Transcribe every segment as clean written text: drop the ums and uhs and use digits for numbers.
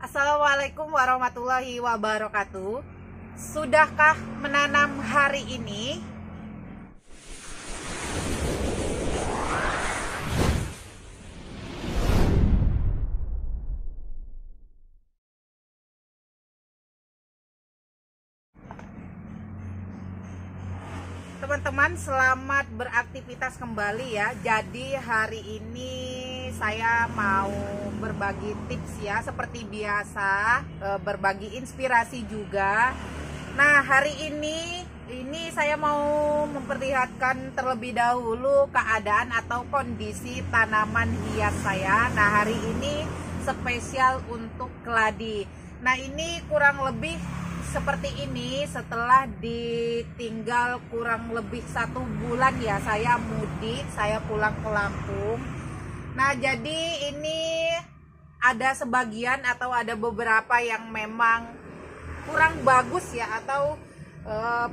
Assalamualaikum warahmatullahi wabarakatuh. Sudahkah menanam hari ini? Teman-teman, selamat beraktivitas kembali ya. Jadi hari ini saya mau berbagi tips ya, seperti biasa, berbagi inspirasi juga. Nah, hari ini saya mau memperlihatkan terlebih dahulu keadaan atau kondisi tanaman hias saya. Nah, hari ini spesial untuk keladi. Nah, ini kurang lebih seperti ini setelah ditinggal kurang lebih 1 bulan ya, saya mudik, saya pulang ke Lampung. Nah, jadi ini ada sebagian atau ada beberapa yang memang kurang bagus ya, atau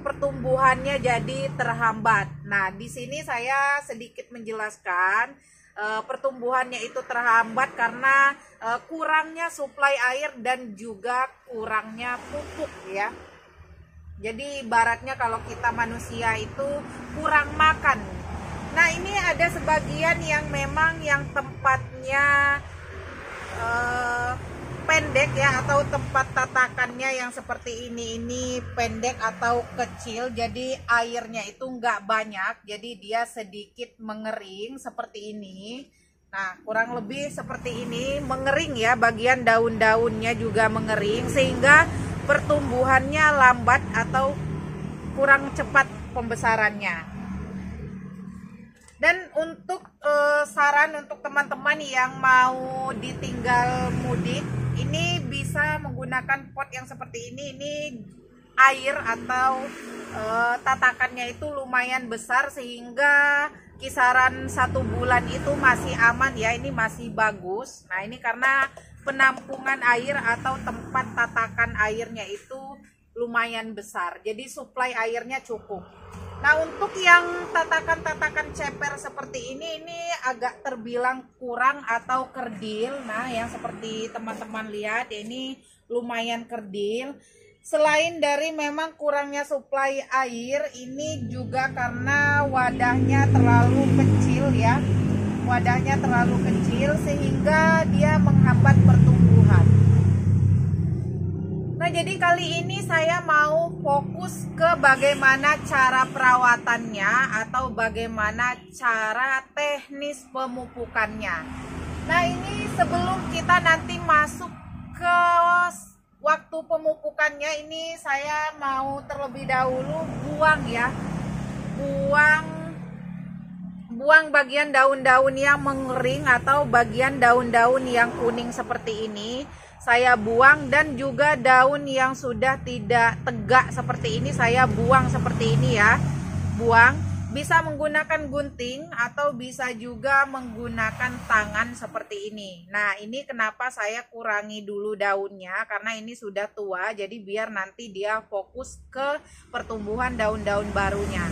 pertumbuhannya jadi terhambat. Nah, di sini saya sedikit menjelaskan pertumbuhannya itu terhambat karena kurangnya suplai air dan juga kurangnya pupuk ya. Jadi ibaratnya kalau kita manusia itu kurang makan. Nah, ini ada sebagian yang memang yang tempatnya pendek ya, atau tempat tatakannya yang seperti ini pendek atau kecil, jadi airnya itu nggak banyak, jadi dia sedikit mengering seperti ini. Nah, kurang lebih seperti ini, mengering ya, bagian daun-daunnya juga mengering sehingga pertumbuhannya lambat atau kurang cepat pembesarannya. Dan untuk saran untuk teman-teman yang mau ditinggal mudik, ini bisa menggunakan pot yang seperti ini. Ini air atau tatakannya itu lumayan besar sehingga kisaran 1 bulan itu masih aman ya, ini masih bagus. Nah, ini karena penampungan air atau tempat tatakan airnya itu lumayan besar, jadi suplai airnya cukup. Nah, untuk yang tatakan-tatakan ceper seperti ini agak terbilang kurang atau kerdil. Nah, yang seperti teman-teman lihat ya, ini lumayan kerdil. Selain dari memang kurangnya suplai air, ini juga karena wadahnya terlalu kecil ya. Wadahnya terlalu kecil sehingga dia menghambat pertumbuhan. Nah, jadi kali ini saya mau fokus ke bagaimana cara perawatannya atau bagaimana cara teknis pemupukannya. Nah, ini sebelum kita nanti masuk ke waktu pemupukannya, ini saya mau terlebih dahulu buang ya. Buang bagian daun-daun yang mengering atau bagian daun-daun yang kuning seperti ini. Saya buang, dan juga daun yang sudah tidak tegak seperti ini saya buang seperti ini ya. Buang, bisa menggunakan gunting atau bisa juga menggunakan tangan seperti ini. Nah, ini kenapa saya kurangi dulu daunnya, karena ini sudah tua, jadi biar nanti dia fokus ke pertumbuhan daun-daun barunya.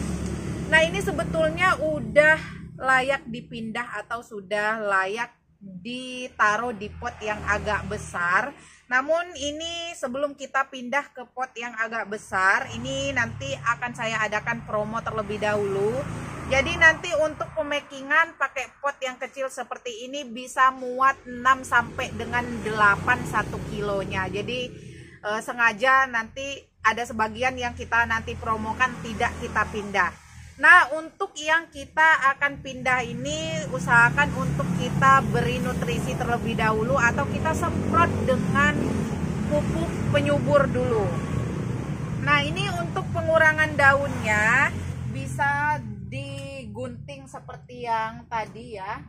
Nah, ini sebetulnya udah layak dipindah atau sudah layak ditaruh di pot yang agak besar. Namun ini sebelum kita pindah ke pot yang agak besar, ini nanti akan saya adakan promo terlebih dahulu. Jadi nanti untuk pemakingan pakai pot yang kecil seperti ini bisa muat 6 sampai dengan 8 1 kilonya. Jadi sengaja nanti ada sebagian yang kita nanti promokan tidak kita pindah. Nah, untuk yang kita akan pindah ini usahakan untuk kita beri nutrisi terlebih dahulu atau kita semprot dengan pupuk penyubur dulu. Nah, ini untuk pengurangan daunnya bisa digunting seperti yang tadi ya.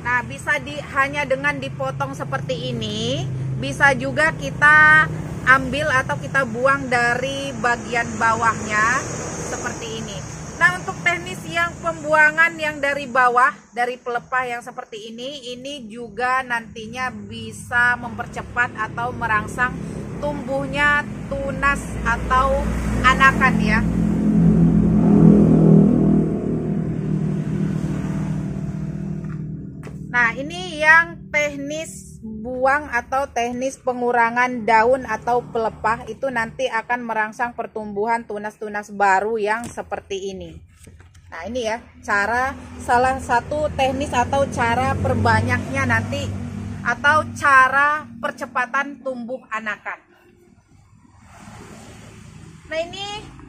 Nah, bisa hanya dengan dipotong seperti ini, bisa juga kita ambil atau kita buang dari bagian bawahnya seperti ini. Nah, untuk teknis yang pembuangan yang dari bawah, dari pelepah yang seperti ini juga nantinya bisa mempercepat atau merangsang tumbuhnya tunas atau anakan ya. Nah, ini yang teknis buang atau teknis pengurangan daun atau pelepah itu nanti akan merangsang pertumbuhan tunas-tunas baru yang seperti ini. Nah ini ya cara, salah satu teknis atau cara perbanyaknya nanti atau cara percepatan tumbuh anakan. Nah ini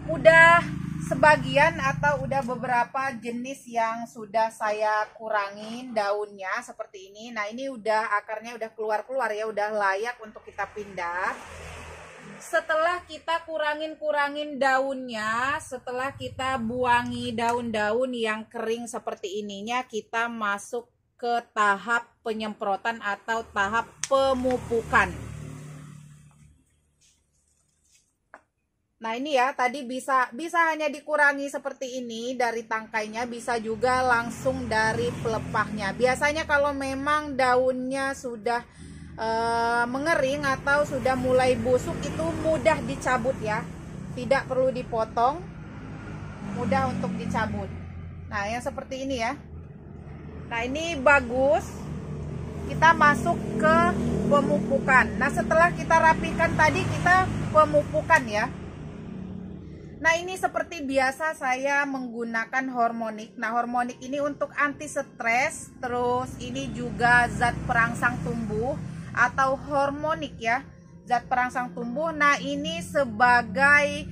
udah sebagian atau udah beberapa jenis yang sudah saya kurangin daunnya seperti ini. Nah ini udah akarnya udah keluar ya, udah layak untuk kita pindah. Setelah kita kurangin daunnya, setelah kita buangi daun-daun yang kering seperti ininya, kita masuk ke tahap penyemprotan atau tahap pemupukan. Nah ini ya, tadi bisa hanya dikurangi seperti ini dari tangkainya, bisa juga langsung dari pelepahnya. Biasanya kalau memang daunnya sudah mengering atau sudah mulai busuk itu mudah dicabut ya, tidak perlu dipotong, mudah untuk dicabut. Nah yang seperti ini ya. Nah ini bagus, kita masuk ke pemupukan. Nah setelah kita rapikan tadi, kita pemupukan ya. Nah ini seperti biasa saya menggunakan hormonik. Nah hormonik ini untuk anti stres, terus ini juga zat perangsang tumbuh atau hormonik ya, zat perangsang tumbuh. Nah ini sebagai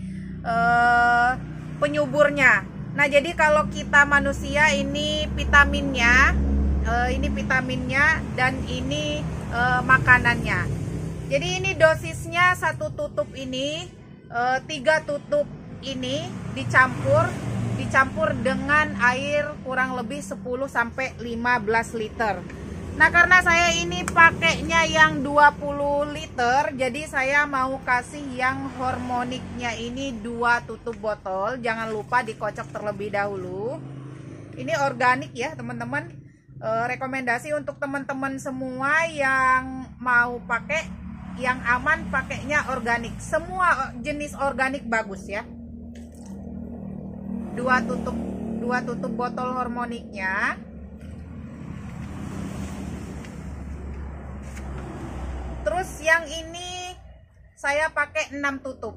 penyuburnya. Nah jadi kalau kita manusia ini vitaminnya, dan ini makanannya. Jadi ini dosisnya 1 tutup ini, 3 tutup ini dicampur dengan air kurang lebih 10-15 liter. Nah karena saya ini pakainya yang 20 liter, jadi saya mau kasih yang hormoniknya ini 2 tutup botol. Jangan lupa dikocok terlebih dahulu. Ini organik ya teman-teman. Rekomendasi untuk teman-teman semua yang mau pakai yang aman, pakainya organik. Semua jenis organik bagus ya. 2 tutup botol hormoniknya. Terus yang ini saya pakai 6 tutup.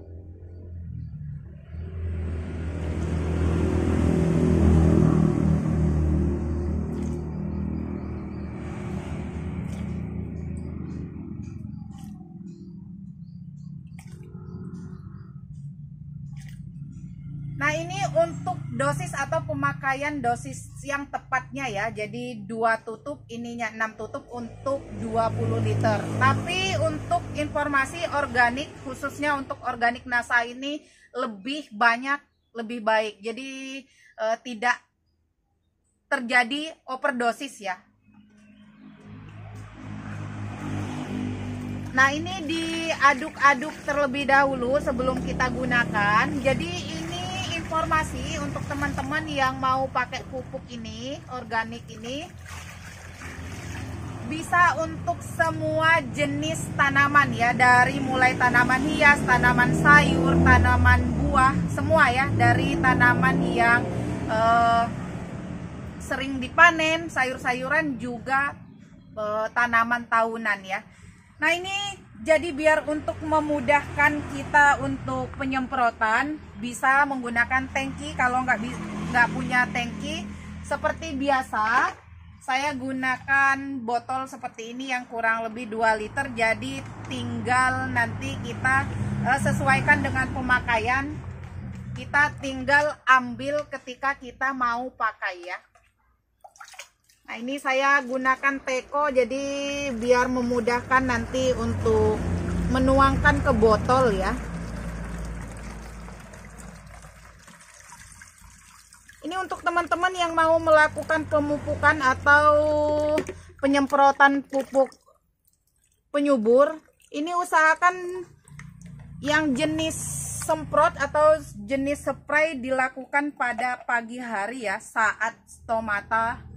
Nah ini untuk dosis atau pemakaian dosis yang tepatnya ya. Jadi 2 tutup, ininya 6 tutup untuk 20 liter. Tapi untuk informasi organik, khususnya untuk organik NASA ini lebih banyak, lebih baik. Jadi tidak terjadi overdosis ya. Nah ini diaduk-aduk terlebih dahulu sebelum kita gunakan. Jadi ini informasi untuk teman-teman yang mau pakai pupuk ini, organik ini, bisa untuk semua jenis tanaman ya, dari mulai tanaman hias, tanaman sayur, tanaman buah, semua ya, dari tanaman yang sering dipanen, sayur-sayuran juga tanaman tahunan ya. Nah ini jadi biar untuk memudahkan kita untuk penyemprotan, bisa menggunakan tangki. Kalau nggak punya tangki, seperti biasa saya gunakan botol seperti ini yang kurang lebih 2 liter. Jadi tinggal nanti kita sesuaikan dengan pemakaian, kita tinggal ambil ketika kita mau pakai ya. Nah ini saya gunakan teko, jadi biar memudahkan nanti untuk menuangkan ke botol ya. Ini untuk teman-teman yang mau melakukan pemupukan atau penyemprotan pupuk penyubur, ini usahakan yang jenis semprot atau jenis spray dilakukan pada pagi hari ya, saat stomata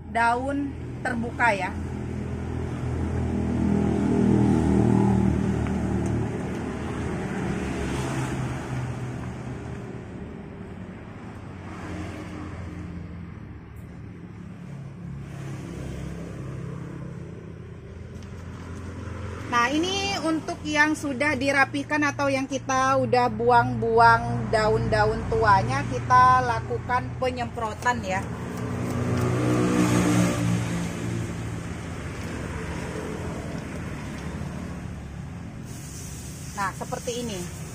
daun terbuka ya. Nah, ini untuk yang sudah dirapihkan atau yang kita udah buang-buang daun-daun tuanya, kita lakukan penyemprotan ya. Nah, seperti ini.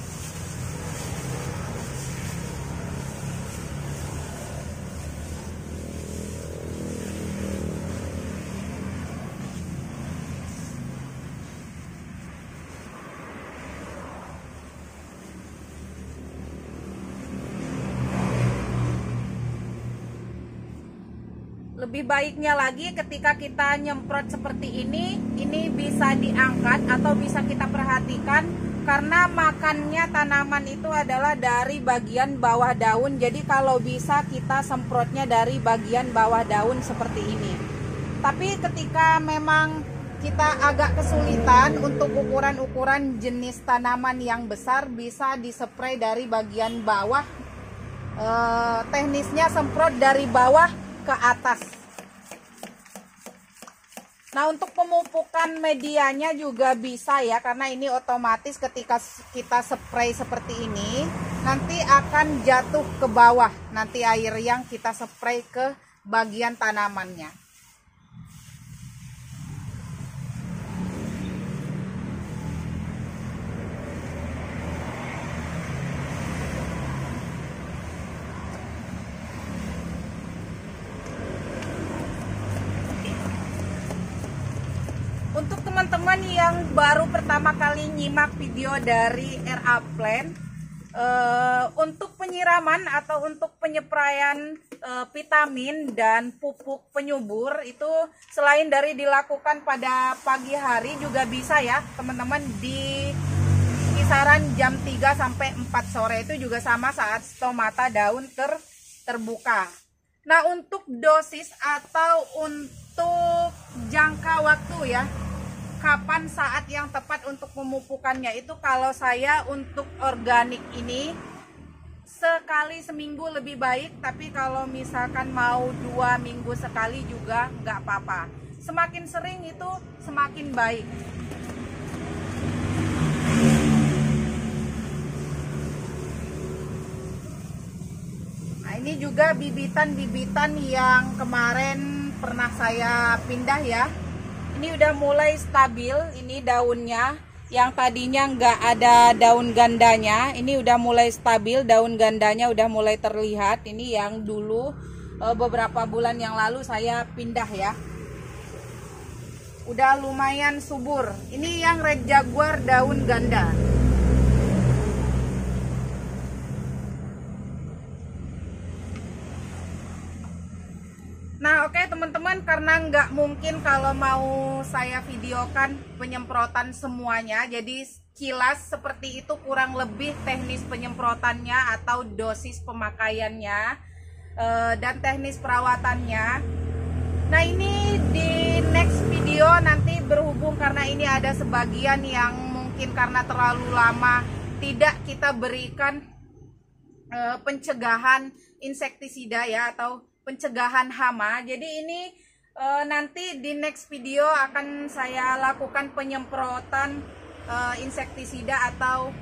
Lebih baiknya lagi ketika kita nyemprot seperti ini bisa diangkat atau bisa kita perhatikan, karena makannya tanaman itu adalah dari bagian bawah daun. Jadi kalau bisa kita semprotnya dari bagian bawah daun seperti ini. Tapi ketika memang kita agak kesulitan untuk ukuran-ukuran jenis tanaman yang besar, bisa dispray dari bagian bawah. Teknisnya semprot dari bawah ke atas. Nah, untuk pemupukan medianya juga bisa ya, karena ini otomatis ketika kita spray seperti ini nanti akan jatuh ke bawah, nanti air yang kita spray ke bagian tanamannya. Untuk teman-teman yang baru pertama kali nyimak video dari RA Plant, untuk penyiraman atau untuk penyepraian vitamin dan pupuk penyubur itu selain dari dilakukan pada pagi hari juga bisa ya teman-teman, di kisaran jam 3 sampai 4 sore itu juga sama saat stomata daun terbuka. Nah, untuk dosis atau untuk jangka waktu ya, kapan saat yang tepat untuk memupukannya itu, kalau saya untuk organik ini sekali seminggu lebih baik, tapi kalau misalkan mau 2 minggu sekali juga nggak apa-apa. Semakin sering itu semakin baik. Nah, ini juga bibitan-bibitan yang kemarin pernah saya pindah ya. Ini udah mulai stabil, ini daunnya yang tadinya nggak ada daun gandanya, ini udah mulai stabil, daun gandanya udah mulai terlihat. Ini yang dulu beberapa bulan yang lalu saya pindah ya, udah lumayan subur. Ini yang Red Jaguar daun ganda. Nah, oke teman-teman, karena nggak mungkin kalau mau saya videokan penyemprotan semuanya, jadi kilas seperti itu kurang lebih teknis penyemprotannya atau dosis pemakaiannya dan teknis perawatannya. Nah, ini di next video nanti berhubung, karena ini ada sebagian yang mungkin karena terlalu lama tidak kita berikan pencegahan insektisida ya, atau pencegahan hama. Jadi ini nanti di next video akan saya lakukan penyemprotan insektisida atau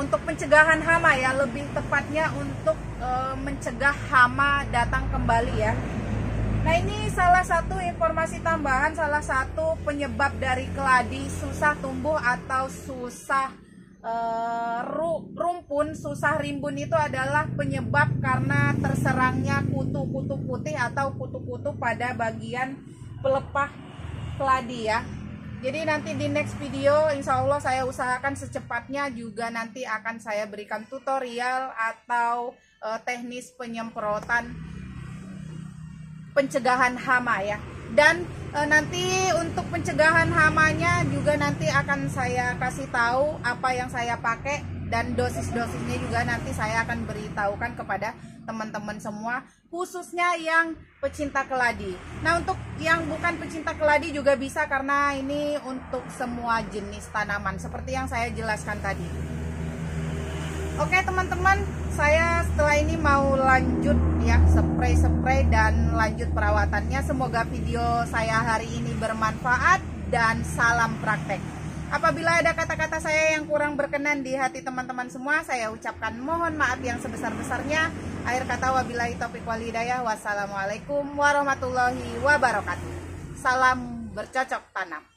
untuk pencegahan hama ya, lebih tepatnya untuk mencegah hama datang kembali ya. Nah, ini salah satu informasi tambahan, salah satu penyebab dari keladi susah tumbuh atau susah rumpun, susah rimbun itu adalah penyebab karena terserangnya kutu-kutu putih atau kutu-kutu pada bagian pelepah keladi ya. Jadi nanti di next video insya Allah saya usahakan secepatnya juga nanti akan saya berikan tutorial atau teknis penyemprotan pencegahan hama ya. Dan nanti untuk pencegahan hamanya juga nanti akan saya kasih tahu apa yang saya pakai, dan dosis-dosisnya juga nanti saya akan beritahukan kepada teman-teman semua, khususnya yang pecinta keladi. Nah, untuk yang bukan pecinta keladi juga bisa, karena ini untuk semua jenis tanaman seperti yang saya jelaskan tadi. Oke teman-teman, saya setelah ini mau lanjut ya, spray dan lanjut perawatannya. Semoga video saya hari ini bermanfaat dan salam praktek. Apabila ada kata-kata saya yang kurang berkenan di hati teman-teman semua, saya ucapkan mohon maaf yang sebesar-besarnya. Akhir kata, wabillahi taufiq wal hidayah. Wassalamualaikum warahmatullahi wabarakatuh. Salam bercocok tanam.